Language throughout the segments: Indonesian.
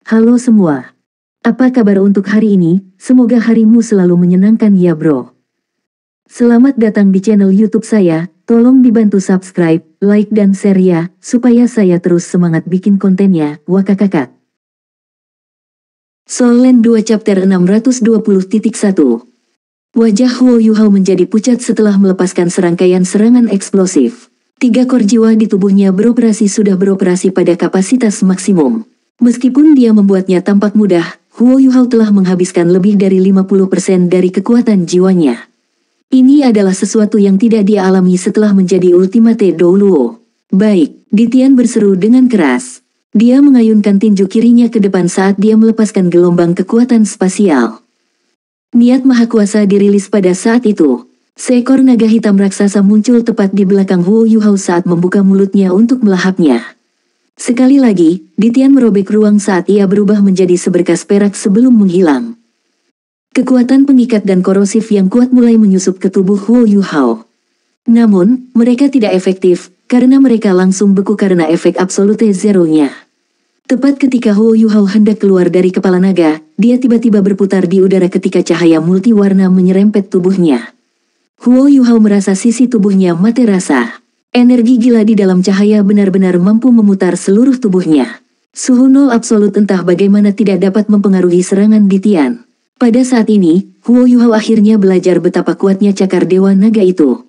Halo semua. Apa kabar untuk hari ini? Semoga harimu selalu menyenangkan ya bro. Selamat datang di channel YouTube saya. Tolong dibantu subscribe, like dan share ya, supaya saya terus semangat bikin kontennya. Wakakakak. Soul Land 2 Chapter 620.1. Wajah Huo Yuhao menjadi pucat setelah melepaskan serangkaian serangan eksplosif. 3 kor jiwa di tubuhnya sudah beroperasi pada kapasitas maksimum. Meskipun dia membuatnya tampak mudah, Huo Yuhao telah menghabiskan lebih dari 50% dari kekuatan jiwanya. Ini adalah sesuatu yang tidak dia alami setelah menjadi Ultimate Douluo. Baik, Ditian berseru dengan keras. Dia mengayunkan tinju kirinya ke depan saat dia melepaskan gelombang kekuatan spasial. Niat Maha Kuasa dirilis pada saat itu. Seekor naga hitam raksasa muncul tepat di belakang Huo Yuhao saat membuka mulutnya untuk melahapnya. Sekali lagi, Ditian merobek ruang saat ia berubah menjadi seberkas perak sebelum menghilang. Kekuatan pengikat dan korosif yang kuat mulai menyusup ke tubuh Huo Yuhao. Namun, mereka tidak efektif, karena mereka langsung beku karena efek absolute zero-nya. Tepat ketika Huo Yuhao hendak keluar dari kepala naga, dia tiba-tiba berputar di udara ketika cahaya multiwarna menyerempet tubuhnya. Huo Yuhao merasa sisi tubuhnya mati rasa. Energi gila di dalam cahaya benar-benar mampu memutar seluruh tubuhnya. Suhu nol absolut entah bagaimana tidak dapat mempengaruhi serangan Ditian. Pada saat ini, Huo Yuhao akhirnya belajar betapa kuatnya cakar Dewa Naga itu.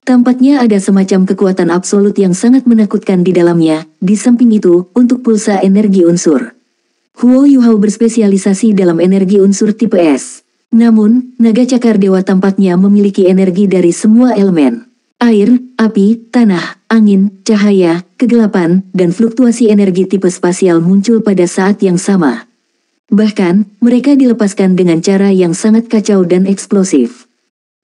Tampaknya ada semacam kekuatan absolut yang sangat menakutkan di dalamnya. Di samping itu, untuk pulsa energi unsur, Huo Yuhao berspesialisasi dalam energi unsur tipe S. Namun, naga cakar dewa tampaknya memiliki energi dari semua elemen. Air, api, tanah, angin, cahaya, kegelapan, dan fluktuasi energi tipe spasial muncul pada saat yang sama. Bahkan, mereka dilepaskan dengan cara yang sangat kacau dan eksplosif.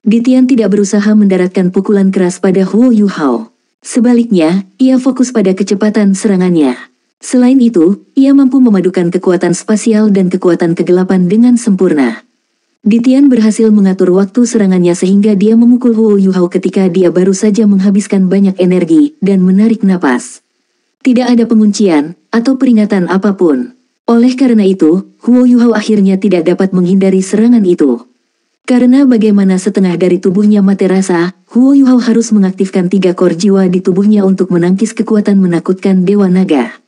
Ditian tidak berusaha mendaratkan pukulan keras pada Huo Yuhao. Sebaliknya, ia fokus pada kecepatan serangannya. Selain itu, ia mampu memadukan kekuatan spasial dan kekuatan kegelapan dengan sempurna. Ditian berhasil mengatur waktu serangannya sehingga dia memukul Huo Yuhao ketika dia baru saja menghabiskan banyak energi dan menarik napas. Tidak ada penguncian atau peringatan apapun. Oleh karena itu, Huo Yuhao akhirnya tidak dapat menghindari serangan itu. Karena bagaimana setengah dari tubuhnya mati rasa, Huo Yuhao harus mengaktifkan 3 kor jiwa di tubuhnya untuk menangkis kekuatan menakutkan Dewa Naga.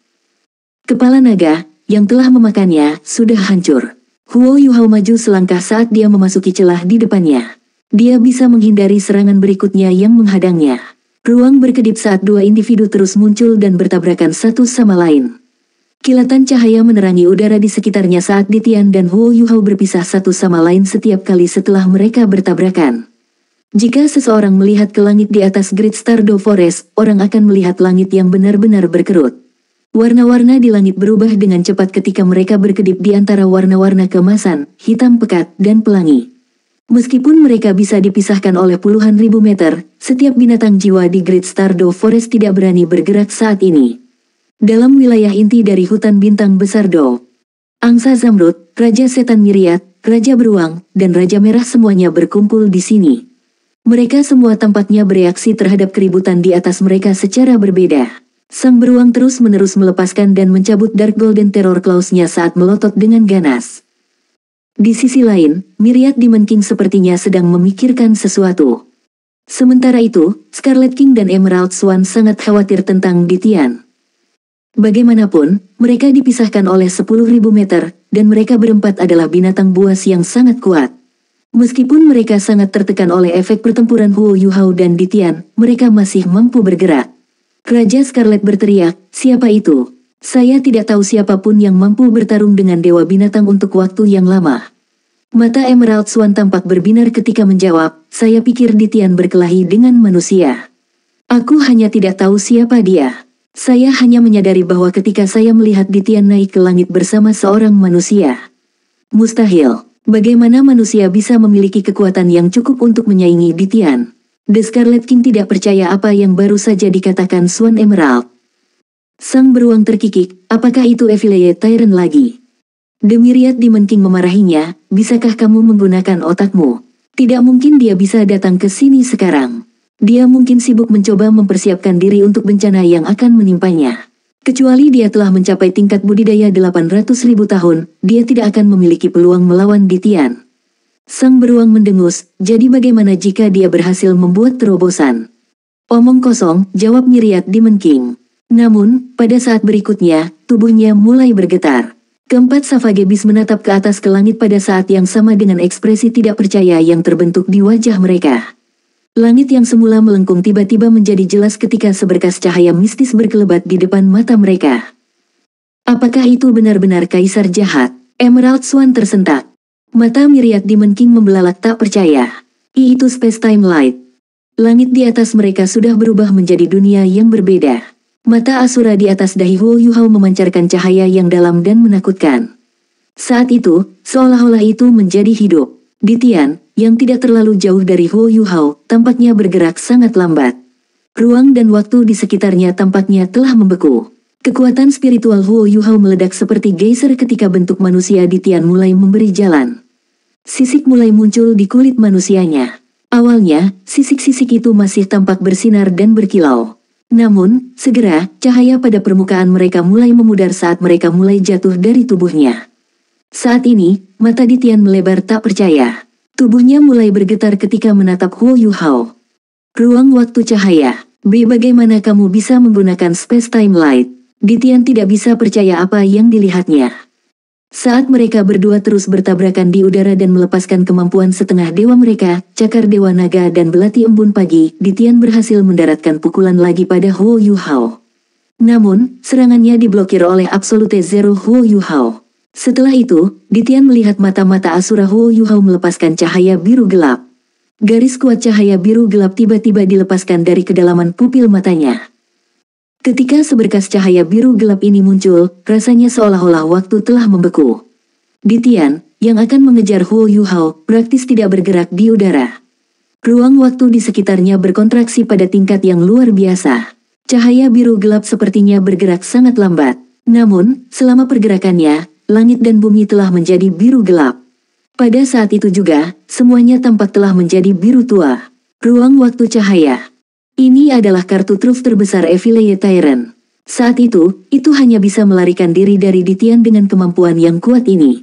Kepala naga, yang telah memakannya, sudah hancur. Huo Yuhao maju selangkah saat dia memasuki celah di depannya. Dia bisa menghindari serangan berikutnya yang menghadangnya. Ruang berkedip saat 2 individu terus muncul dan bertabrakan satu sama lain. Kilatan cahaya menerangi udara di sekitarnya saat Ditian dan Huo Yuhao berpisah satu sama lain setiap kali setelah mereka bertabrakan. Jika seseorang melihat ke langit di atas Great Stardew Forest, orang akan melihat langit yang benar-benar berkerut. Warna-warna di langit berubah dengan cepat ketika mereka berkedip di antara warna-warna keemasan, hitam pekat, dan pelangi. Meskipun mereka bisa dipisahkan oleh puluhan ribu meter, setiap binatang jiwa di Great Stardew Forest tidak berani bergerak saat ini. Dalam wilayah inti dari hutan bintang besar Dow, Angsa Zamrud, Raja Setan Myriad, Raja Beruang, dan Raja Merah semuanya berkumpul di sini. Mereka semua tampaknya bereaksi terhadap keributan di atas mereka secara berbeda. Sang beruang terus-menerus melepaskan dan mencabut Dark Golden Terror Claws-nya saat melotot dengan ganas. Di sisi lain, Myriad Demon King sepertinya sedang memikirkan sesuatu. Sementara itu, Scarlet King dan Emerald Swan sangat khawatir tentang Ditian. Bagaimanapun, mereka dipisahkan oleh 10.000 meter, dan mereka berempat adalah binatang buas yang sangat kuat. Meskipun mereka sangat tertekan oleh efek pertempuran Huo Yuhao dan Ditian, mereka masih mampu bergerak. Raja Scarlet berteriak, "Siapa itu? Saya tidak tahu siapapun yang mampu bertarung dengan Dewa Binatang untuk waktu yang lama." Mata Emerald Swan tampak berbinar ketika menjawab, "Saya pikir Ditian berkelahi dengan manusia. Aku hanya tidak tahu siapa dia. Saya hanya menyadari bahwa ketika saya melihat Ditian naik ke langit bersama seorang manusia. Mustahil. Bagaimana manusia bisa memiliki kekuatan yang cukup untuk menyaingi Ditian?" The Scarlet King tidak percaya apa yang baru saja dikatakan Swan Emerald. Sang beruang terkikik, apakah itu Evil Tyrant lagi? The Myriad Demon King memarahinya, bisakah kamu menggunakan otakmu? Tidak mungkin dia bisa datang ke sini sekarang. Dia mungkin sibuk mencoba mempersiapkan diri untuk bencana yang akan menimpanya. Kecuali dia telah mencapai tingkat budidaya 800.000 tahun, dia tidak akan memiliki peluang melawan Ditian. Sang beruang mendengus, jadi bagaimana jika dia berhasil membuat terobosan? Omong kosong, jawab Myriad Demon King. Namun, pada saat berikutnya, tubuhnya mulai bergetar. Keempat Savagebis menatap ke atas ke langit pada saat yang sama dengan ekspresi tidak percaya yang terbentuk di wajah mereka. Langit yang semula melengkung tiba-tiba menjadi jelas ketika seberkas cahaya mistis berkelebat di depan mata mereka. Apakah itu benar-benar kaisar jahat? Emerald Swan tersentak. Mata Myriad Demon King membelalak tak percaya. Itu Space-Time Light. Langit di atas mereka sudah berubah menjadi dunia yang berbeda. Mata Asura di atas dahi Huo Yuhao memancarkan cahaya yang dalam dan menakutkan. Saat itu, seolah-olah itu menjadi hidup. Ditian, yang tidak terlalu jauh dari Huo Yuhao, tampaknya bergerak sangat lambat. Ruang dan waktu di sekitarnya tampaknya telah membeku. Kekuatan spiritual Huo Yuhao meledak seperti geyser ketika bentuk manusia Ditian mulai memberi jalan. Sisik mulai muncul di kulit manusianya. Awalnya, sisik-sisik itu masih tampak bersinar dan berkilau. Namun, segera, cahaya pada permukaan mereka mulai memudar saat mereka mulai jatuh dari tubuhnya. Saat ini, mata Ditian melebar tak percaya. Tubuhnya mulai bergetar ketika menatap Huo Yuhao. Ruang waktu cahaya. Bagaimana kamu bisa menggunakan Space-Time Light? Ditian tidak bisa percaya apa yang dilihatnya. Saat mereka berdua terus bertabrakan di udara dan melepaskan kemampuan setengah dewa mereka, cakar dewa naga dan belati embun pagi, Ditian berhasil mendaratkan pukulan lagi pada Huo Yuhao. Namun, serangannya diblokir oleh Absolute Zero Huo Yuhao. Setelah itu, Ditian melihat mata-mata Asura Huo Yuhao melepaskan cahaya biru gelap. Garis kuat cahaya biru gelap tiba-tiba dilepaskan dari kedalaman pupil matanya. Ketika seberkas cahaya biru gelap ini muncul, rasanya seolah-olah waktu telah membeku. Ditian, yang akan mengejar Huo Yuhao, praktis tidak bergerak di udara. Ruang waktu di sekitarnya berkontraksi pada tingkat yang luar biasa. Cahaya biru gelap sepertinya bergerak sangat lambat. Namun, selama pergerakannya, langit dan bumi telah menjadi biru gelap. Pada saat itu juga, semuanya tampak telah menjadi biru tua. Ruang waktu cahaya. Ini adalah kartu truf terbesar Evillea Tyrant. Saat itu hanya bisa melarikan diri dari Ditian dengan kemampuan yang kuat ini.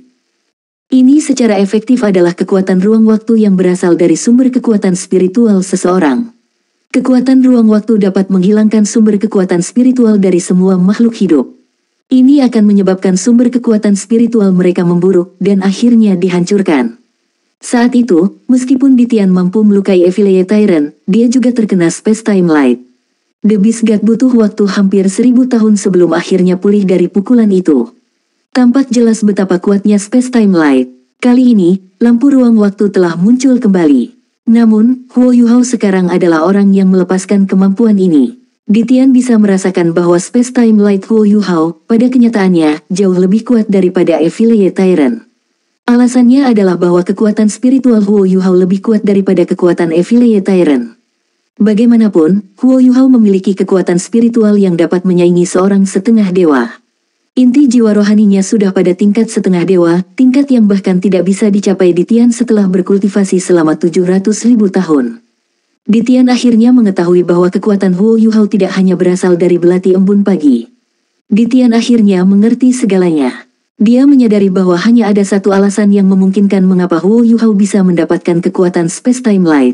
Ini secara efektif adalah kekuatan ruang waktu yang berasal dari sumber kekuatan spiritual seseorang. Kekuatan ruang waktu dapat menghilangkan sumber kekuatan spiritual dari semua makhluk hidup. Ini akan menyebabkan sumber kekuatan spiritual mereka memburuk dan akhirnya dihancurkan. Saat itu, meskipun Ditian mampu melukai Evillea Tyrant, dia juga terkena Space-Time Light. The Beast God butuh waktu hampir 1000 tahun sebelum akhirnya pulih dari pukulan itu. Tampak jelas betapa kuatnya Space-Time Light. Kali ini, lampu ruang waktu telah muncul kembali. Namun, Huo Yuhao sekarang adalah orang yang melepaskan kemampuan ini. Ditian bisa merasakan bahwa Space-Time Light Huo Yuhao, pada kenyataannya, jauh lebih kuat daripada Evillea Tyrant. Alasannya adalah bahwa kekuatan spiritual Huo Yuhao lebih kuat daripada kekuatan Evillea Tyrant. Bagaimanapun, Huo Yuhao memiliki kekuatan spiritual yang dapat menyaingi seorang setengah dewa. Inti jiwa rohaninya sudah pada tingkat setengah dewa, tingkat yang bahkan tidak bisa dicapai Ditian setelah berkultivasi selama 700.000 tahun. Ditian akhirnya mengetahui bahwa kekuatan Huo Yuhao tidak hanya berasal dari belati embun pagi. Ditian akhirnya mengerti segalanya. Dia menyadari bahwa hanya ada satu alasan yang memungkinkan mengapa Huo Yuhao bisa mendapatkan kekuatan Space-Time Light.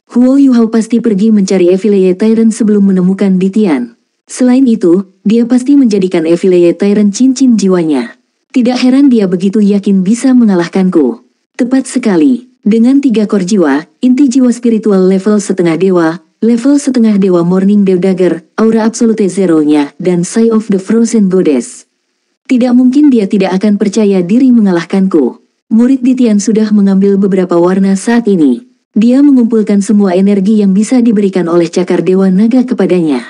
Huo Yuhao pasti pergi mencari Evillea Tyrant sebelum menemukan Ditian. Selain itu, dia pasti menjadikan Evillea Tyrant cincin jiwanya. Tidak heran dia begitu yakin bisa mengalahkanku. Tepat sekali. Dengan 3 core jiwa, inti jiwa spiritual level setengah dewa Morning Dew Dagger, aura Absolute Zero-nya, dan Sigh of the Frozen Goddess. Tidak mungkin dia tidak akan percaya diri mengalahkanku. Murid Ditian sudah mengambil beberapa warna saat ini. Dia mengumpulkan semua energi yang bisa diberikan oleh cakar dewa naga kepadanya.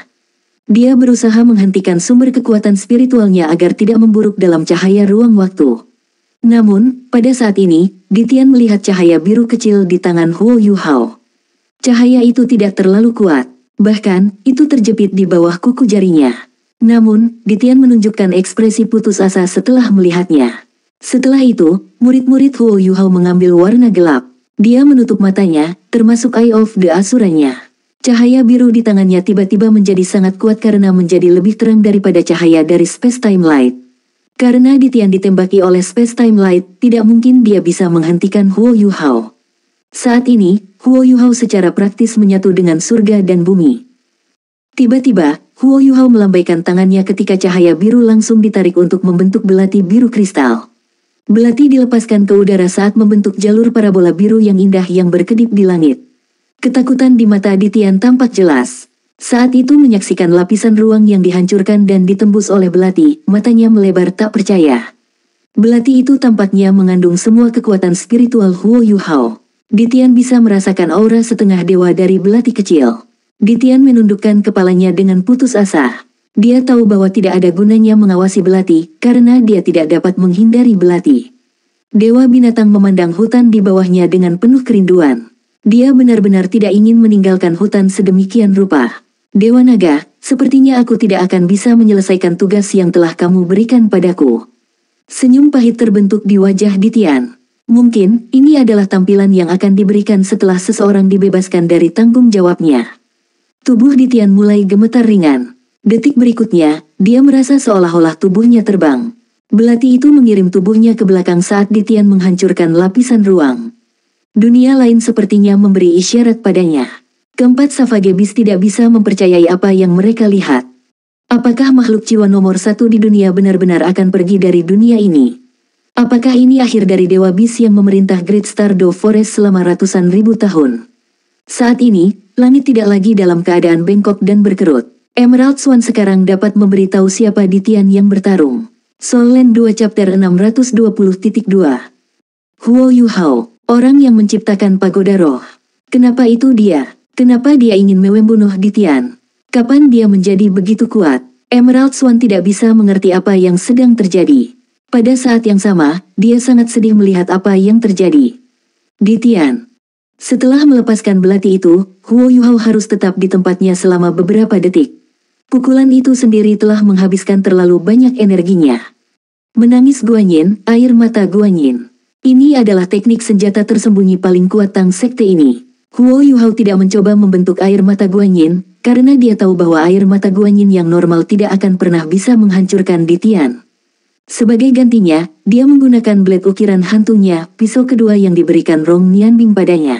Dia berusaha menghentikan sumber kekuatan spiritualnya agar tidak memburuk dalam cahaya ruang waktu. Namun, pada saat ini, Ditian melihat cahaya biru kecil di tangan Huo Yuhao. Cahaya itu tidak terlalu kuat, bahkan, itu terjepit di bawah kuku jarinya. Namun, Ditian menunjukkan ekspresi putus asa setelah melihatnya. Setelah itu, murid-murid Huo Yuhao mengambil warna gelap. Dia menutup matanya, termasuk Eye of the Asuranya. Cahaya biru di tangannya tiba-tiba menjadi sangat kuat karena menjadi lebih terang daripada cahaya dari space-time light. Karena Ditian ditembaki oleh space-time light, tidak mungkin dia bisa menghentikan Huo Yuhao. Saat ini, Huo Yuhao secara praktis menyatu dengan surga dan bumi. Tiba-tiba, Huo Yuhao melambaikan tangannya ketika cahaya biru langsung ditarik untuk membentuk belati biru kristal. Belati dilepaskan ke udara saat membentuk jalur parabola biru yang indah yang berkedip di langit. Ketakutan di mata Ditian tampak jelas. Saat itu menyaksikan lapisan ruang yang dihancurkan dan ditembus oleh belati, matanya melebar tak percaya. Belati itu tampaknya mengandung semua kekuatan spiritual Huo Yuhao. Ditian bisa merasakan aura setengah dewa dari belati kecil. Ditian menundukkan kepalanya dengan putus asa. Dia tahu bahwa tidak ada gunanya mengawasi belati, karena dia tidak dapat menghindari belati. Dewa binatang memandang hutan di bawahnya dengan penuh kerinduan. Dia benar-benar tidak ingin meninggalkan hutan sedemikian rupa. Dewa Naga, sepertinya aku tidak akan bisa menyelesaikan tugas yang telah kamu berikan padaku. Senyum pahit terbentuk di wajah Ditian. Mungkin, ini adalah tampilan yang akan diberikan setelah seseorang dibebaskan dari tanggung jawabnya. Tubuh Ditian mulai gemetar ringan. Detik berikutnya, dia merasa seolah-olah tubuhnya terbang. Belati itu mengirim tubuhnya ke belakang saat Ditian menghancurkan lapisan ruang. Dunia lain sepertinya memberi isyarat padanya. Keempat Savagebis tidak bisa mempercayai apa yang mereka lihat. Apakah makhluk jiwa nomor 1 di dunia benar-benar akan pergi dari dunia ini? Apakah ini akhir dari Dewa Bis yang memerintah Great Stardew Forest selama ratusan ribu tahun? Saat ini, langit tidak lagi dalam keadaan bengkok dan berkerut. Emerald Swan sekarang dapat memberitahu siapa Ditian yang bertarung. Soul Land 2 Chapter 620.2 Huo Yuhao, orang yang menciptakan pagoda roh. Kenapa itu dia? Kenapa dia ingin membunuh Ditian? Kapan dia menjadi begitu kuat? Emerald Swan tidak bisa mengerti apa yang sedang terjadi. Pada saat yang sama, dia sangat sedih melihat apa yang terjadi. Ditian. Setelah melepaskan belati itu, Huo Yuhao harus tetap di tempatnya selama beberapa detik. Pukulan itu sendiri telah menghabiskan terlalu banyak energinya. Menangis Guanyin, air mata Guanyin. Ini adalah teknik senjata tersembunyi paling kuat Tang Sekte ini. Huo Yuhao tidak mencoba membentuk air mata Guanyin, karena dia tahu bahwa air mata Guanyin yang normal tidak akan pernah bisa menghancurkan Ditian. Sebagai gantinya, dia menggunakan blade ukiran hantunya, pisau kedua yang diberikan Rong Nianbing padanya.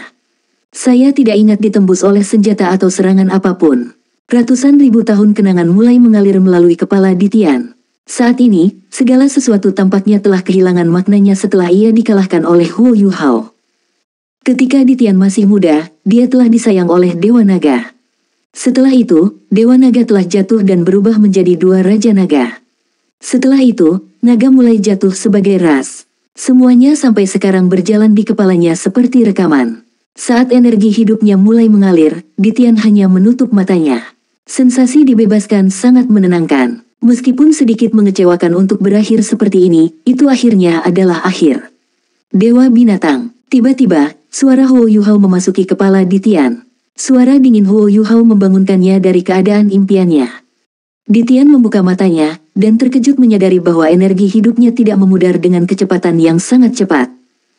Saya tidak ingat ditembus oleh senjata atau serangan apapun. Ratusan ribu tahun kenangan mulai mengalir melalui kepala Ditian. Saat ini, segala sesuatu tampaknya telah kehilangan maknanya setelah ia dikalahkan oleh Huo Yuhao. Ketika Ditian masih muda, dia telah disayang oleh Dewa Naga. Setelah itu, Dewa Naga telah jatuh dan berubah menjadi 2 Raja Naga. Setelah itu, naga mulai jatuh sebagai ras. Semuanya sampai sekarang berjalan di kepalanya seperti rekaman. Saat energi hidupnya mulai mengalir, Ditian hanya menutup matanya. Sensasi dibebaskan sangat menenangkan. Meskipun sedikit mengecewakan untuk berakhir seperti ini, itu akhirnya adalah akhir. Dewa Binatang. Tiba-tiba, suara Huo Yuhao memasuki kepala Ditian. Suara dingin Huo Yuhao membangunkannya dari keadaan impiannya. Ditian membuka matanya, dan terkejut menyadari bahwa energi hidupnya tidak memudar dengan kecepatan yang sangat cepat.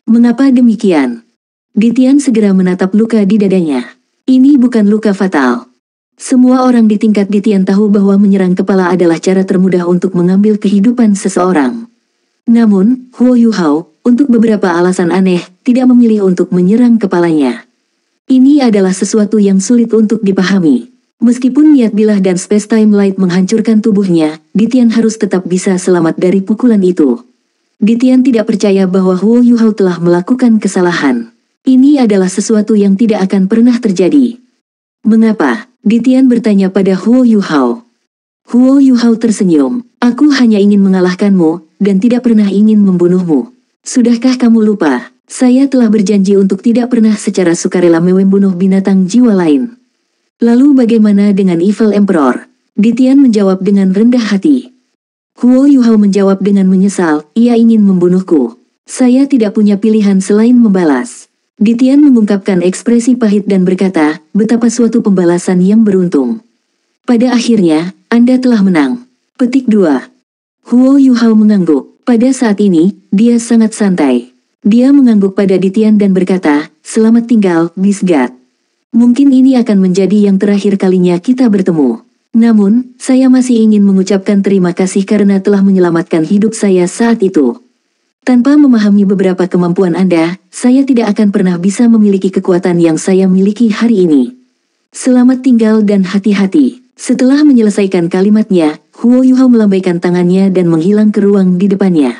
Mengapa demikian? Ditian segera menatap luka di dadanya. Ini bukan luka fatal. Semua orang di tingkat Ditian tahu bahwa menyerang kepala adalah cara termudah untuk mengambil kehidupan seseorang. Namun, Huo Yuhao, untuk beberapa alasan aneh, tidak memilih untuk menyerang kepalanya. Ini adalah sesuatu yang sulit untuk dipahami. Meskipun niat bilah dan space-time light menghancurkan tubuhnya, Ditian harus tetap bisa selamat dari pukulan itu. Ditian tidak percaya bahwa Huo Yuhao telah melakukan kesalahan. Ini adalah sesuatu yang tidak akan pernah terjadi. Mengapa? Ditian bertanya pada Huo Yuhao. Huo Yuhao tersenyum. Aku hanya ingin mengalahkanmu, dan tidak pernah ingin membunuhmu. Sudahkah kamu lupa? Saya telah berjanji untuk tidak pernah secara sukarela membunuh binatang jiwa lain. Lalu bagaimana dengan Evil Emperor? Ditian menjawab dengan rendah hati. Huo Yuhao menjawab dengan menyesal, ia ingin membunuhku. Saya tidak punya pilihan selain membalas. Ditian mengungkapkan ekspresi pahit dan berkata, betapa suatu pembalasan yang beruntung. Pada akhirnya, Anda telah menang. Petik 2. Huo Yuhao mengangguk. Pada saat ini, dia sangat santai. Dia mengangguk pada Ditian dan berkata, selamat tinggal, Bisgat. Mungkin ini akan menjadi yang terakhir kalinya kita bertemu. Namun, saya masih ingin mengucapkan terima kasih karena telah menyelamatkan hidup saya saat itu. Tanpa memahami beberapa kemampuan Anda, saya tidak akan pernah bisa memiliki kekuatan yang saya miliki hari ini. Selamat tinggal dan hati-hati. Setelah menyelesaikan kalimatnya, Huo Yuhao melambaikan tangannya dan menghilang ke ruang di depannya.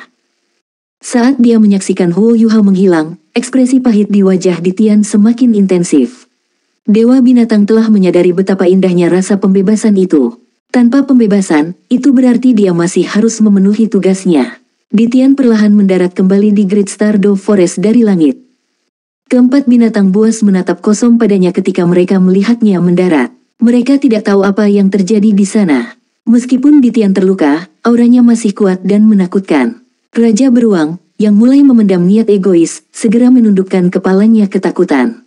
Saat dia menyaksikan Huo Yuhao menghilang, ekspresi pahit di wajah Ditian semakin intensif. Dewa binatang telah menyadari betapa indahnya rasa pembebasan itu. Tanpa pembebasan, itu berarti dia masih harus memenuhi tugasnya. Ditian perlahan mendarat kembali di Great Stardew Forest dari langit. Keempat binatang buas menatap kosong padanya ketika mereka melihatnya mendarat. Mereka tidak tahu apa yang terjadi di sana. Meskipun Ditian terluka, auranya masih kuat dan menakutkan. Raja Beruang, yang mulai memendam niat egois, segera menundukkan kepalanya ketakutan.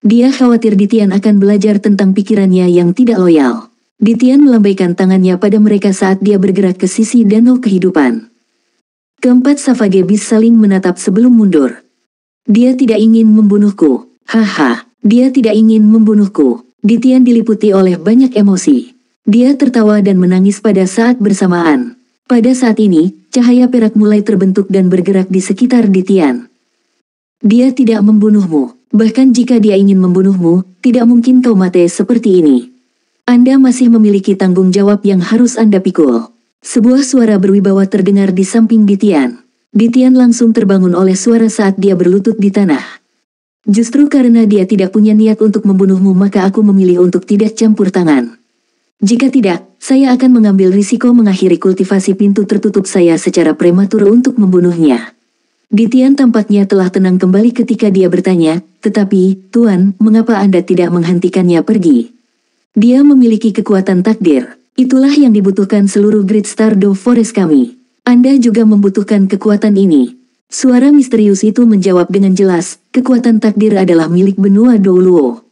Dia khawatir Ditian akan belajar tentang pikirannya yang tidak loyal. Ditian melambaikan tangannya pada mereka saat dia bergerak ke sisi danau kehidupan. Keempat Savage Beast saling menatap sebelum mundur. Dia tidak ingin membunuhku. Haha, dia tidak ingin membunuhku. Ditian diliputi oleh banyak emosi. Dia tertawa dan menangis pada saat bersamaan. Pada saat ini, cahaya perak mulai terbentuk dan bergerak di sekitar Ditian. Dia tidak membunuhmu. Bahkan jika dia ingin membunuhmu, tidak mungkin kau mati seperti ini. Anda masih memiliki tanggung jawab yang harus Anda pikul. Sebuah suara berwibawa terdengar di samping Ditian. Ditian langsung terbangun oleh suara saat dia berlutut di tanah. Justru karena dia tidak punya niat untuk membunuhmu maka aku memilih untuk tidak campur tangan. Jika tidak, saya akan mengambil risiko mengakhiri kultivasi pintu tertutup saya secara prematur untuk membunuhnya. Ditian tampaknya telah tenang kembali ketika dia bertanya, tetapi, Tuan, mengapa Anda tidak menghentikannya pergi? Dia memiliki kekuatan takdir. Itulah yang dibutuhkan seluruh Great Stardew Forest kami. Anda juga membutuhkan kekuatan ini. Suara misterius itu menjawab dengan jelas, kekuatan takdir adalah milik benua Douluo.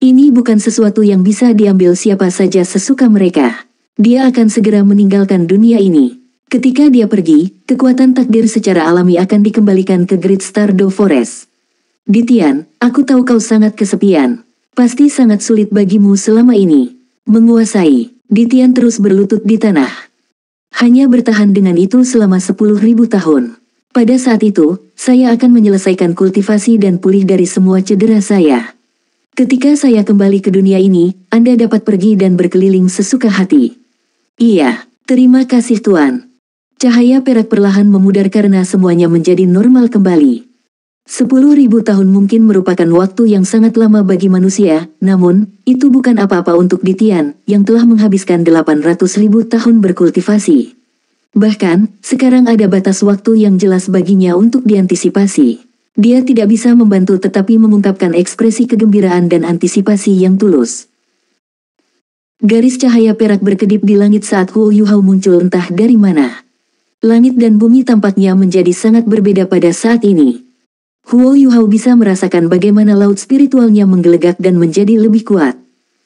Ini bukan sesuatu yang bisa diambil siapa saja sesuka mereka. Dia akan segera meninggalkan dunia ini. Ketika dia pergi, kekuatan takdir secara alami akan dikembalikan ke Great Stardew Forest. Ditian, aku tahu kau sangat kesepian. Pasti sangat sulit bagimu selama ini. Menguasai. Ditian terus berlutut di tanah. Hanya bertahan dengan itu selama 10.000 tahun. Pada saat itu, saya akan menyelesaikan kultivasi dan pulih dari semua cedera saya. Ketika saya kembali ke dunia ini, Anda dapat pergi dan berkeliling sesuka hati. Iya, terima kasih Tuan. Cahaya perak perlahan memudar karena semuanya menjadi normal kembali. 10.000 tahun mungkin merupakan waktu yang sangat lama bagi manusia, namun, itu bukan apa-apa untuk Ditian, yang telah menghabiskan 800.000 tahun berkultivasi. Bahkan, sekarang ada batas waktu yang jelas baginya untuk diantisipasi. Dia tidak bisa membantu tetapi mengungkapkan ekspresi kegembiraan dan antisipasi yang tulus. Garis cahaya perak berkedip di langit saat Huo Yuhao muncul entah dari mana. Langit dan bumi tampaknya menjadi sangat berbeda pada saat ini. Huo Yuhao bisa merasakan bagaimana laut spiritualnya menggelegak dan menjadi lebih kuat.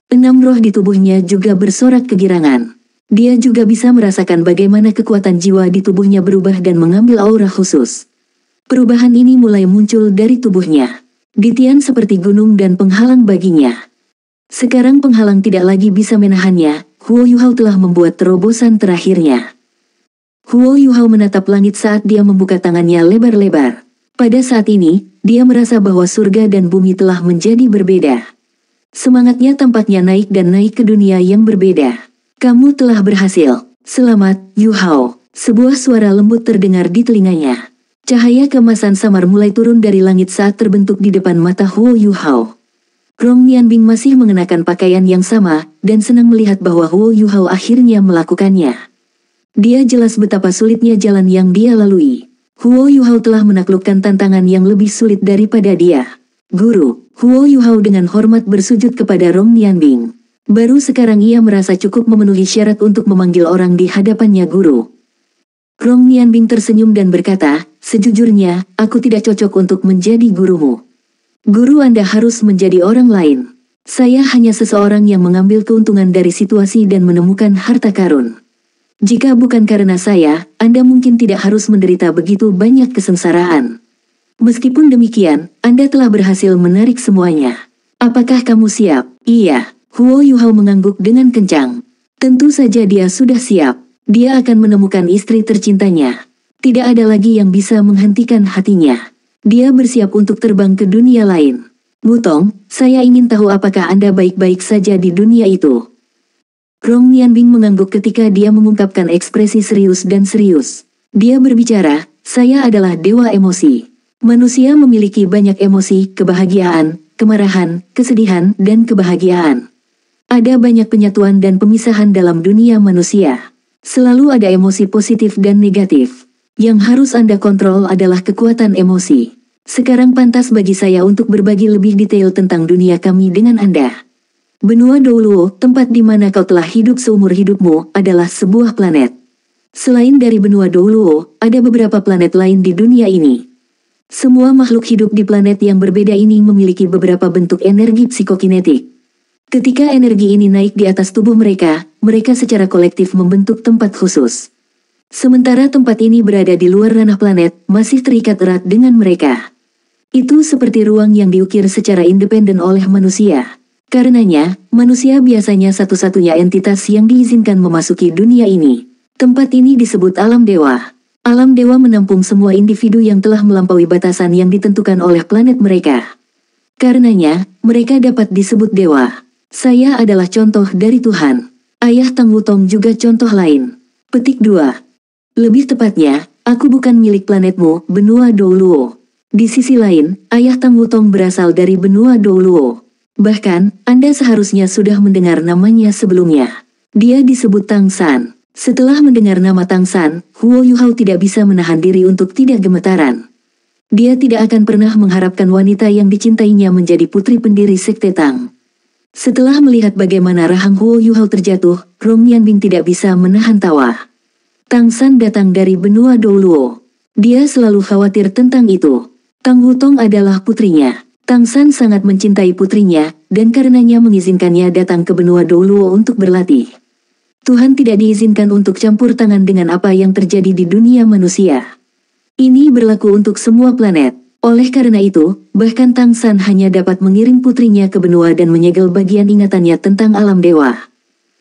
6 roh di tubuhnya juga bersorak kegirangan. Dia juga bisa merasakan bagaimana kekuatan jiwa di tubuhnya berubah dan mengambil aura khusus. Perubahan ini mulai muncul dari tubuhnya. Ditian seperti gunung dan penghalang baginya. Sekarang penghalang tidak lagi bisa menahannya, Huo Yuhao telah membuat terobosan terakhirnya. Huo Yuhao menatap langit saat dia membuka tangannya lebar-lebar. Pada saat ini, dia merasa bahwa surga dan bumi telah menjadi berbeda. Semangatnya tampaknya naik dan naik ke dunia yang berbeda. Kamu telah berhasil. Selamat, Yuhao. Sebuah suara lembut terdengar di telinganya. Cahaya keemasan samar mulai turun dari langit saat terbentuk di depan mata Huo Yuhao. Rong Nianbing masih mengenakan pakaian yang sama, dan senang melihat bahwa Huo Yuhao akhirnya melakukannya. Dia jelas betapa sulitnya jalan yang dia lalui. Huo Yuhao telah menaklukkan tantangan yang lebih sulit daripada dia. Guru, Huo Yuhao dengan hormat bersujud kepada Rong Nianbing. Baru sekarang ia merasa cukup memenuhi syarat untuk memanggil orang di hadapannya guru. Rong Nianbing tersenyum dan berkata, sejujurnya, aku tidak cocok untuk menjadi gurumu. Guru Anda harus menjadi orang lain. Saya hanya seseorang yang mengambil keuntungan dari situasi dan menemukan harta karun. Jika bukan karena saya, Anda mungkin tidak harus menderita begitu banyak kesengsaraan. Meskipun demikian, Anda telah berhasil menarik semuanya. Apakah kamu siap? Iya. Huo Yuhao mengangguk dengan kencang. Tentu saja dia sudah siap. Dia akan menemukan istri tercintanya. Tidak ada lagi yang bisa menghentikan hatinya. Dia bersiap untuk terbang ke dunia lain. Wutong, saya ingin tahu apakah Anda baik-baik saja di dunia itu. Rong Nianbing mengangguk ketika dia mengungkapkan ekspresi serius dan serius. Dia berbicara, saya adalah dewa emosi. Manusia memiliki banyak emosi, kebahagiaan, kemarahan, kesedihan, dan kebahagiaan. Ada banyak penyatuan dan pemisahan dalam dunia manusia. Selalu ada emosi positif dan negatif. Yang harus Anda kontrol adalah kekuatan emosi. Sekarang pantas bagi saya untuk berbagi lebih detail tentang dunia kami dengan Anda. Benua Douluo, tempat di mana kau telah hidup seumur hidupmu, adalah sebuah planet. Selain dari benua Douluo, ada beberapa planet lain di dunia ini. Semua makhluk hidup di planet yang berbeda ini memiliki beberapa bentuk energi psikokinetik. Ketika energi ini naik di atas tubuh mereka, mereka secara kolektif membentuk tempat khusus. Sementara tempat ini berada di luar ranah planet, masih terikat erat dengan mereka. Itu seperti ruang yang diukir secara independen oleh manusia. Karenanya, manusia biasanya satu-satunya entitas yang diizinkan memasuki dunia ini. Tempat ini disebut alam dewa. Alam dewa menampung semua individu yang telah melampaui batasan yang ditentukan oleh planet mereka. Karenanya, mereka dapat disebut dewa. Saya adalah contoh dari Tuhan. Ayah Tang Wutong juga contoh lain. Petik 2. Lebih tepatnya, aku bukan milik planetmu, benua Douluo. Di sisi lain, ayah Tang Wutong berasal dari benua Douluo. Bahkan, Anda seharusnya sudah mendengar namanya sebelumnya. Dia disebut Tang San. Setelah mendengar nama Tang San, Huo Yuhao tidak bisa menahan diri untuk tidak gemetaran. Dia tidak akan pernah mengharapkan wanita yang dicintainya menjadi putri pendiri Sekte Tang. Setelah melihat bagaimana rahang Huo Yuhao terjatuh, Rong Nianbing tidak bisa menahan tawa. Tang San datang dari benua Douluo. Dia selalu khawatir tentang itu. Tang Wutong adalah putrinya. Tang San sangat mencintai putrinya, dan karenanya mengizinkannya datang ke benua Douluo untuk berlatih. Tuhan tidak diizinkan untuk campur tangan dengan apa yang terjadi di dunia manusia. Ini berlaku untuk semua planet. Oleh karena itu, bahkan Tang San hanya dapat mengirim putrinya ke benua dan menyegel bagian ingatannya tentang alam dewa.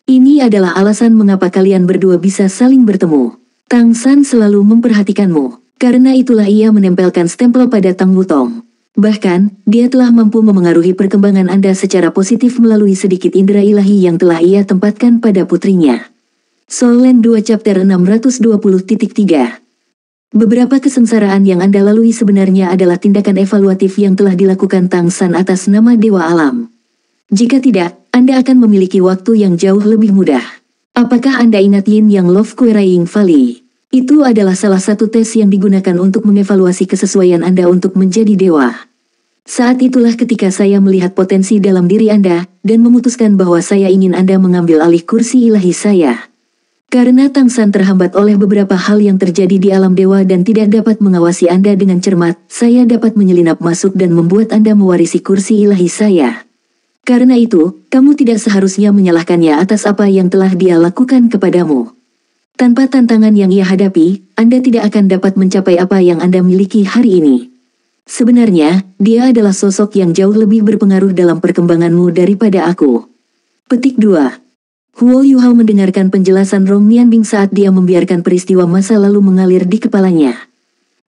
Ini adalah alasan mengapa kalian berdua bisa saling bertemu. Tang San selalu memperhatikanmu. Karena itulah ia menempelkan stempel pada Tang Wutong. Bahkan, dia telah mampu memengaruhi perkembangan Anda secara positif melalui sedikit indera ilahi yang telah ia tempatkan pada putrinya. Soul Land 2 Chapter 620.3. Beberapa kesengsaraan yang Anda lalui sebenarnya adalah tindakan evaluatif yang telah dilakukan Tang San atas nama Dewa Alam. Jika tidak, Anda akan memiliki waktu yang jauh lebih mudah. Apakah Anda ingat Yin Yang Love Querying Valley? Itu adalah salah satu tes yang digunakan untuk mengevaluasi kesesuaian Anda untuk menjadi dewa. Saat itulah ketika saya melihat potensi dalam diri Anda, dan memutuskan bahwa saya ingin Anda mengambil alih kursi ilahi saya. Karena Tang San terhambat oleh beberapa hal yang terjadi di alam dewa dan tidak dapat mengawasi Anda dengan cermat, saya dapat menyelinap masuk dan membuat Anda mewarisi kursi ilahi saya. Karena itu, kamu tidak seharusnya menyalahkannya atas apa yang telah dia lakukan kepadamu. Tanpa tantangan yang ia hadapi, Anda tidak akan dapat mencapai apa yang Anda miliki hari ini. Sebenarnya, dia adalah sosok yang jauh lebih berpengaruh dalam perkembanganmu daripada aku. Petik 2. Huo Yuhao mendengarkan penjelasan Rong Nianbing saat dia membiarkan peristiwa masa lalu mengalir di kepalanya.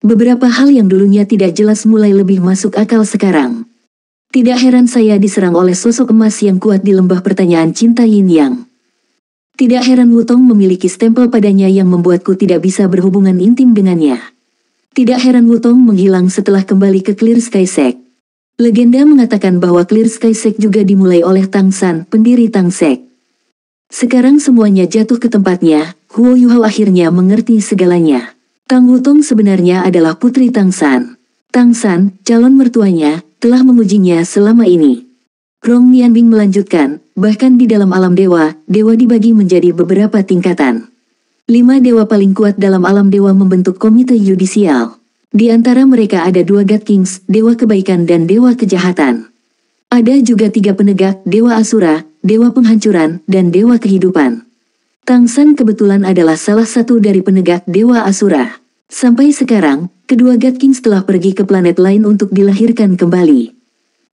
Beberapa hal yang dulunya tidak jelas mulai lebih masuk akal sekarang. Tidak heran saya diserang oleh sosok emas yang kuat di lembah pertanyaan cinta Yin Yang. Tidak heran Wutong memiliki stempel padanya yang membuatku tidak bisa berhubungan intim dengannya. Tidak heran Wutong menghilang setelah kembali ke Clear Sky Sect. Legenda mengatakan bahwa Clear Sky Sect juga dimulai oleh Tang San, pendiri Tang Sect. Sekarang semuanya jatuh ke tempatnya, Huo Yuhao akhirnya mengerti segalanya. Tang Wutong sebenarnya adalah putri Tang San. Tang San, calon mertuanya, telah mengujinya selama ini. Rong Nianbing melanjutkan, bahkan di dalam alam dewa, dewa dibagi menjadi beberapa tingkatan. 5 dewa paling kuat dalam alam dewa membentuk komite yudisial. Di antara mereka ada 2 God Kings, dewa kebaikan dan dewa kejahatan. Ada juga 3 penegak, dewa asura, dewa penghancuran, dan dewa kehidupan. Tang San kebetulan adalah salah satu dari penegak dewa asura. Sampai sekarang, kedua God Kings telah pergi ke planet lain untuk dilahirkan kembali.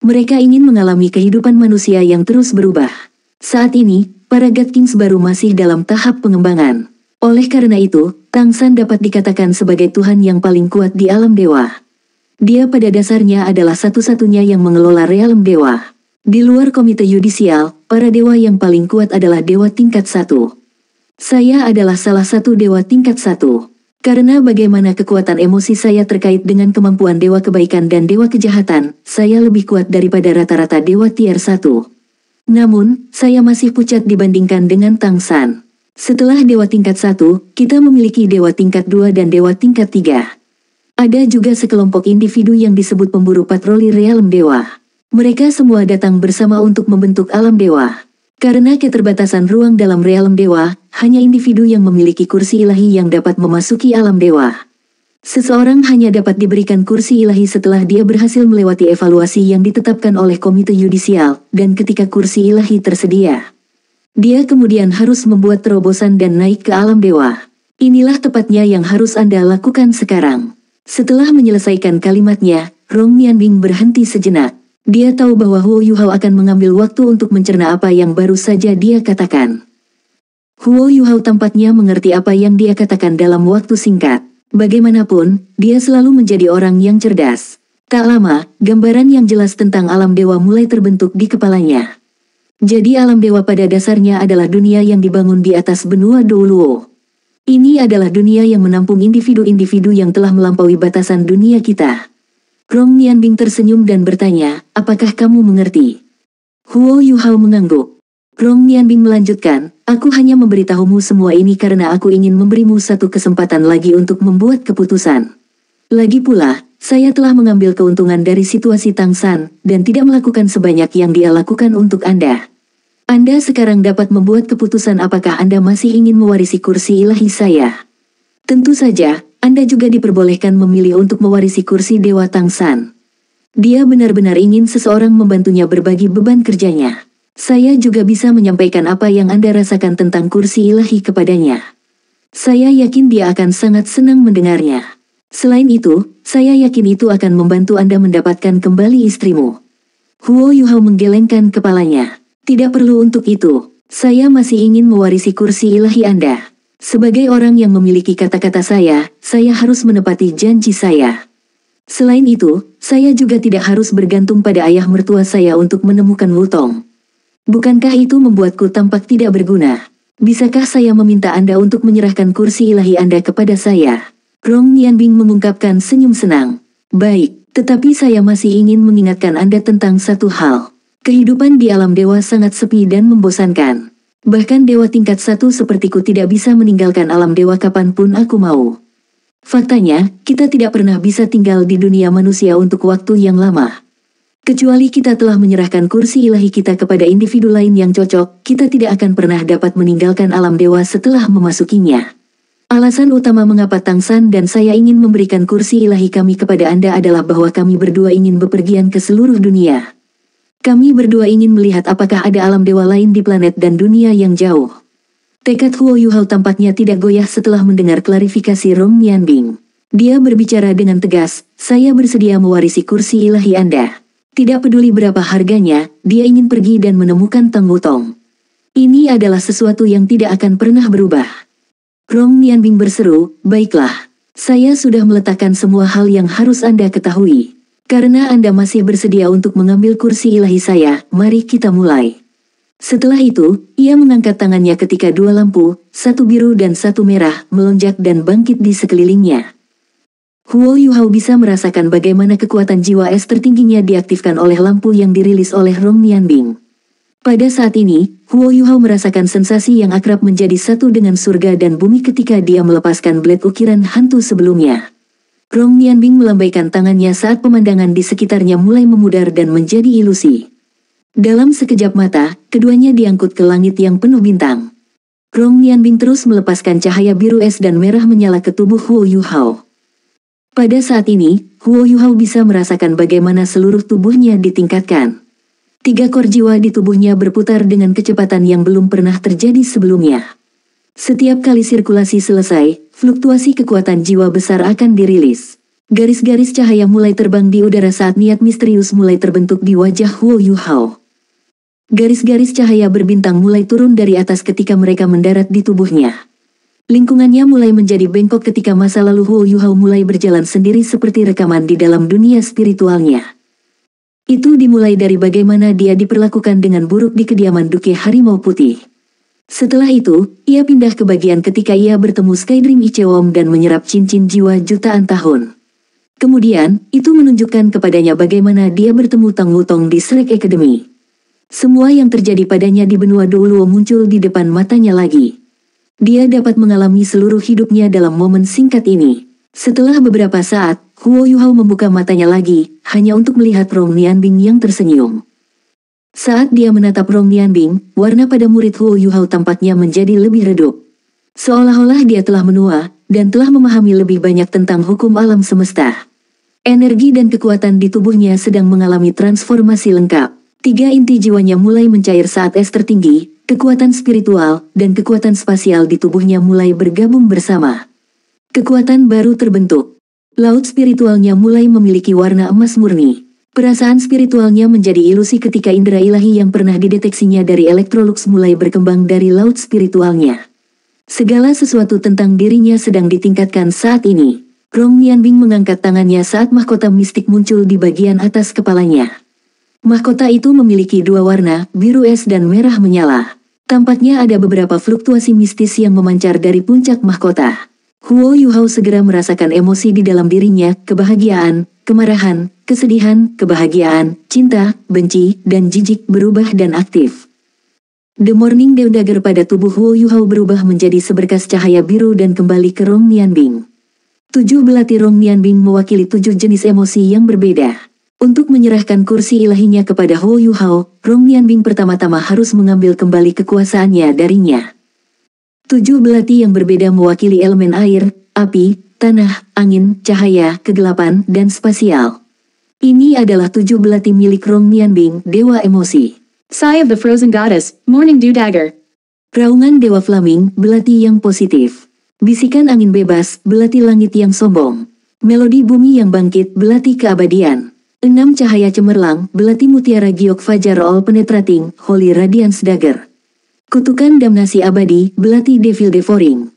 Mereka ingin mengalami kehidupan manusia yang terus berubah. Saat ini, para God Kings baru masih dalam tahap pengembangan. Oleh karena itu, Tang San dapat dikatakan sebagai Tuhan yang paling kuat di alam dewa. Dia pada dasarnya adalah satu-satunya yang mengelola realem dewa. Di luar komite yudisial, para dewa yang paling kuat adalah dewa tingkat 1. Saya adalah salah satu dewa tingkat 1. Karena bagaimana kekuatan emosi saya terkait dengan kemampuan dewa kebaikan dan dewa kejahatan, saya lebih kuat daripada rata-rata dewa tier 1. Namun, saya masih pucat dibandingkan dengan Tang San. Setelah dewa tingkat 1, kita memiliki dewa tingkat 2 dan dewa tingkat 3. Ada juga sekelompok individu yang disebut pemburu patroli realem dewa. Mereka semua datang bersama untuk membentuk alam dewa. Karena keterbatasan ruang dalam realem dewa, hanya individu yang memiliki kursi ilahi yang dapat memasuki alam dewa. Seseorang hanya dapat diberikan kursi ilahi setelah dia berhasil melewati evaluasi yang ditetapkan oleh komite yudisial, dan ketika kursi ilahi tersedia, dia kemudian harus membuat terobosan dan naik ke alam dewa. Inilah tepatnya yang harus Anda lakukan sekarang. Setelah menyelesaikan kalimatnya, Rong Mianbing berhenti sejenak. Dia tahu bahwa Huo Yuhao akan mengambil waktu untuk mencerna apa yang baru saja dia katakan. Huo Yuhao tampaknya mengerti apa yang dia katakan dalam waktu singkat. Bagaimanapun, dia selalu menjadi orang yang cerdas. Tak lama, gambaran yang jelas tentang alam dewa mulai terbentuk di kepalanya. Jadi alam dewa pada dasarnya adalah dunia yang dibangun di atas benua Douluo. Ini adalah dunia yang menampung individu-individu yang telah melampaui batasan dunia kita. Rong Mianbing tersenyum dan bertanya, apakah kamu mengerti? Huo Yuhao mengangguk. Rong Mianbing melanjutkan, aku hanya memberitahumu semua ini karena aku ingin memberimu satu kesempatan lagi untuk membuat keputusan. Lagi pula, saya telah mengambil keuntungan dari situasi Tang San, dan tidak melakukan sebanyak yang dia lakukan untuk Anda. Anda sekarang dapat membuat keputusan apakah Anda masih ingin mewarisi kursi ilahi saya. Tentu saja, Anda juga diperbolehkan memilih untuk mewarisi kursi Dewa Tang San. Dia benar-benar ingin seseorang membantunya berbagi beban kerjanya. Saya juga bisa menyampaikan apa yang Anda rasakan tentang kursi ilahi kepadanya. Saya yakin dia akan sangat senang mendengarnya. Selain itu, saya yakin itu akan membantu Anda mendapatkan kembali istrimu. Huo Yuhao menggelengkan kepalanya. Tidak perlu untuk itu. Saya masih ingin mewarisi kursi ilahi Anda. Sebagai orang yang memiliki kata-kata saya harus menepati janji saya. Selain itu, saya juga tidak harus bergantung pada ayah mertua saya untuk menemukan Wutong. Bukankah itu membuatku tampak tidak berguna? Bisakah saya meminta Anda untuk menyerahkan kursi ilahi Anda kepada saya? Rong Mianbing mengungkapkan senyum senang. Baik, tetapi saya masih ingin mengingatkan Anda tentang satu hal. Kehidupan di alam dewa sangat sepi dan membosankan. Bahkan dewa tingkat 1 sepertiku tidak bisa meninggalkan alam dewa kapanpun aku mau. Faktanya, kita tidak pernah bisa tinggal di dunia manusia untuk waktu yang lama. Kecuali kita telah menyerahkan kursi ilahi kita kepada individu lain yang cocok, kita tidak akan pernah dapat meninggalkan alam dewa setelah memasukinya. Alasan utama mengapa Tang San dan saya ingin memberikan kursi ilahi kami kepada Anda adalah bahwa kami berdua ingin bepergian ke seluruh dunia. Kami berdua ingin melihat apakah ada alam dewa lain di planet dan dunia yang jauh. Tekad Huo Yuhao tampaknya tidak goyah setelah mendengar klarifikasi Rong Mianbing. Dia berbicara dengan tegas, saya bersedia mewarisi kursi ilahi Anda. Tidak peduli berapa harganya, dia ingin pergi dan menemukan Tang Wutong. Ini adalah sesuatu yang tidak akan pernah berubah. Rong Mianbing berseru, baiklah. Saya sudah meletakkan semua hal yang harus Anda ketahui. Karena Anda masih bersedia untuk mengambil kursi ilahi saya, mari kita mulai. Setelah itu, ia mengangkat tangannya ketika dua lampu, satu biru dan satu merah, melonjak dan bangkit di sekelilingnya. Huo Yuhao bisa merasakan bagaimana kekuatan jiwa es tertingginya diaktifkan oleh lampu yang dirilis oleh Rong Mianbing. Pada saat ini, Huo Yuhao merasakan sensasi yang akrab menjadi satu dengan surga dan bumi ketika dia melepaskan blade ukiran hantu sebelumnya. Rong Mianbing melambaikan tangannya saat pemandangan di sekitarnya mulai memudar dan menjadi ilusi. Dalam sekejap mata, keduanya diangkut ke langit yang penuh bintang. Rong Mianbing terus melepaskan cahaya biru es dan merah menyala ke tubuh Huo Yuhao. Pada saat ini, Huo Yuhao bisa merasakan bagaimana seluruh tubuhnya ditingkatkan. 3 kor jiwa di tubuhnya berputar dengan kecepatan yang belum pernah terjadi sebelumnya. Setiap kali sirkulasi selesai, fluktuasi kekuatan jiwa besar akan dirilis. Garis-garis cahaya mulai terbang di udara saat niat misterius mulai terbentuk di wajah Huo Yuhao. Garis-garis cahaya berbintang mulai turun dari atas ketika mereka mendarat di tubuhnya. Lingkungannya mulai menjadi bengkok ketika masa lalu Huo Yuhao mulai berjalan sendiri seperti rekaman di dalam dunia spiritualnya. Itu dimulai dari bagaimana dia diperlakukan dengan buruk di kediaman Duke Harimau Putih. Setelah itu, ia pindah ke bagian ketika ia bertemu Skydream Ichewom dan menyerap cincin jiwa jutaan tahun. Kemudian, itu menunjukkan kepadanya bagaimana dia bertemu Tang Wutong di Shrek Academy. Semua yang terjadi padanya di benua Douluo muncul di depan matanya lagi. Dia dapat mengalami seluruh hidupnya dalam momen singkat ini. Setelah beberapa saat, Huo Yuhao membuka matanya lagi, hanya untuk melihat Rong Nianbing yang tersenyum. Saat dia menatap Rong Nianbing, warna pada murid Huo Yuhao tampaknya menjadi lebih redup. Seolah-olah dia telah menua, dan telah memahami lebih banyak tentang hukum alam semesta. Energi dan kekuatan di tubuhnya sedang mengalami transformasi lengkap. 3 inti jiwanya mulai mencair saat es tertinggi, kekuatan spiritual, dan kekuatan spasial di tubuhnya mulai bergabung bersama. Kekuatan baru terbentuk. Laut spiritualnya mulai memiliki warna emas murni. Perasaan spiritualnya menjadi ilusi ketika indera ilahi yang pernah dideteksinya dari Electrolux mulai berkembang dari laut spiritualnya. Segala sesuatu tentang dirinya sedang ditingkatkan saat ini. Rong Nianbing mengangkat tangannya saat mahkota mistik muncul di bagian atas kepalanya. Mahkota itu memiliki 2 warna, biru es dan merah menyala. Tampaknya ada beberapa fluktuasi mistis yang memancar dari puncak mahkota. Huo Yuhao segera merasakan emosi di dalam dirinya, kebahagiaan, kemarahan, kesedihan, kebahagiaan, cinta, benci, dan jijik berubah dan aktif. The Morning Dew Dagger pada tubuh Huo Yuhao berubah menjadi seberkas cahaya biru dan kembali ke Rong Nianbing. 7 belati Rong Nianbing mewakili 7 jenis emosi yang berbeda. Untuk menyerahkan kursi ilahinya kepada Huo Yuhao, Rong Nianbing pertama-tama harus mengambil kembali kekuasaannya darinya. 7 belati yang berbeda mewakili elemen air, api, tanah, angin, cahaya, kegelapan, dan spasial. Ini adalah 7 belati milik Rong Nianbing, Dewa Emosi. Sigh of the Frozen Goddess, Morning Dew Dagger. Raungan Dewa Flaming, belati yang positif. Bisikan angin bebas, belati langit yang sombong. Melodi bumi yang bangkit, belati keabadian. 6 cahaya cemerlang, belati mutiara giok fajar all penetrating, Holy Radiance Dagger. Kutukan damnasi abadi, belati Devil Devouring.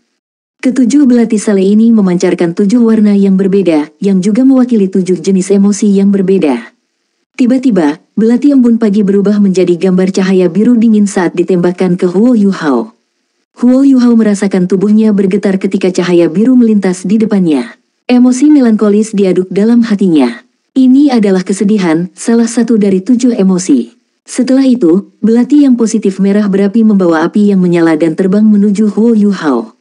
Ketujuh belati sale ini memancarkan 7 warna yang berbeda, yang juga mewakili 7 jenis emosi yang berbeda. Tiba-tiba, belati embun pagi berubah menjadi gambar cahaya biru dingin saat ditembakkan ke Huo Yuhao. Huo Yuhao merasakan tubuhnya bergetar ketika cahaya biru melintas di depannya. Emosi melankolis diaduk dalam hatinya. Ini adalah kesedihan, salah satu dari 7 emosi. Setelah itu, belati yang positif merah berapi membawa api yang menyala dan terbang menuju Huo Yuhao.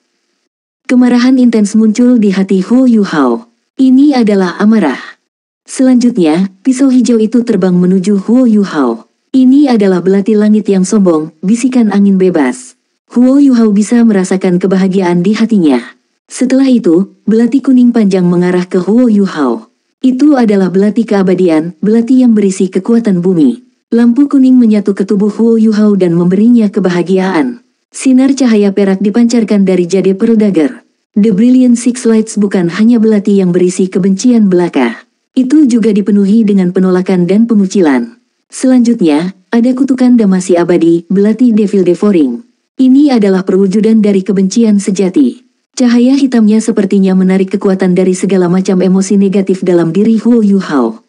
Kemarahan intens muncul di hati Huo Yuhao. Ini adalah amarah. Selanjutnya, pisau hijau itu terbang menuju Huo Yuhao. Ini adalah belati langit yang sombong, bisikan angin bebas. Huo Yuhao bisa merasakan kebahagiaan di hatinya. Setelah itu, belati kuning panjang mengarah ke Huo Yuhao. Itu adalah belati keabadian, belati yang berisi kekuatan bumi. Lampu kuning menyatu ke tubuh Huo Yuhao dan memberinya kebahagiaan. Sinar cahaya perak dipancarkan dari jade Pearl Dagger. The Brilliant Six Lights bukan hanya belati yang berisi kebencian belaka. Itu juga dipenuhi dengan penolakan dan pengucilan. Selanjutnya, ada kutukan damnasi abadi, belati Devil Devouring. Ini adalah perwujudan dari kebencian sejati. Cahaya hitamnya sepertinya menarik kekuatan dari segala macam emosi negatif dalam diri Huo Yuhao.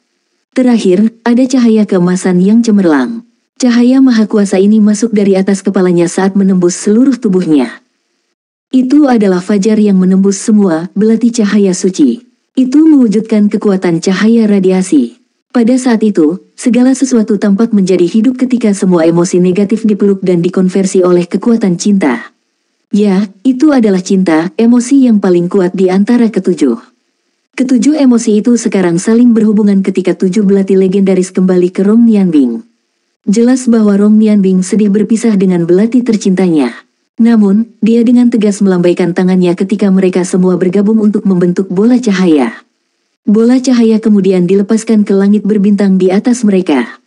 Terakhir, ada cahaya keemasan yang cemerlang. Cahaya maha kuasa ini masuk dari atas kepalanya saat menembus seluruh tubuhnya. Itu adalah fajar yang menembus semua, belati cahaya suci. Itu mewujudkan kekuatan cahaya radiasi. Pada saat itu, segala sesuatu tampak menjadi hidup ketika semua emosi negatif dipeluk dan dikonversi oleh kekuatan cinta. Ya, itu adalah cinta, emosi yang paling kuat di antara ketujuh. Ketujuh emosi itu sekarang saling berhubungan ketika 7 belati legendaris kembali ke Rong Nianbing. Jelas bahwa Rong Nianbing sedih berpisah dengan belati tercintanya. Namun, dia dengan tegas melambaikan tangannya ketika mereka semua bergabung untuk membentuk bola cahaya. Bola cahaya kemudian dilepaskan ke langit berbintang di atas mereka.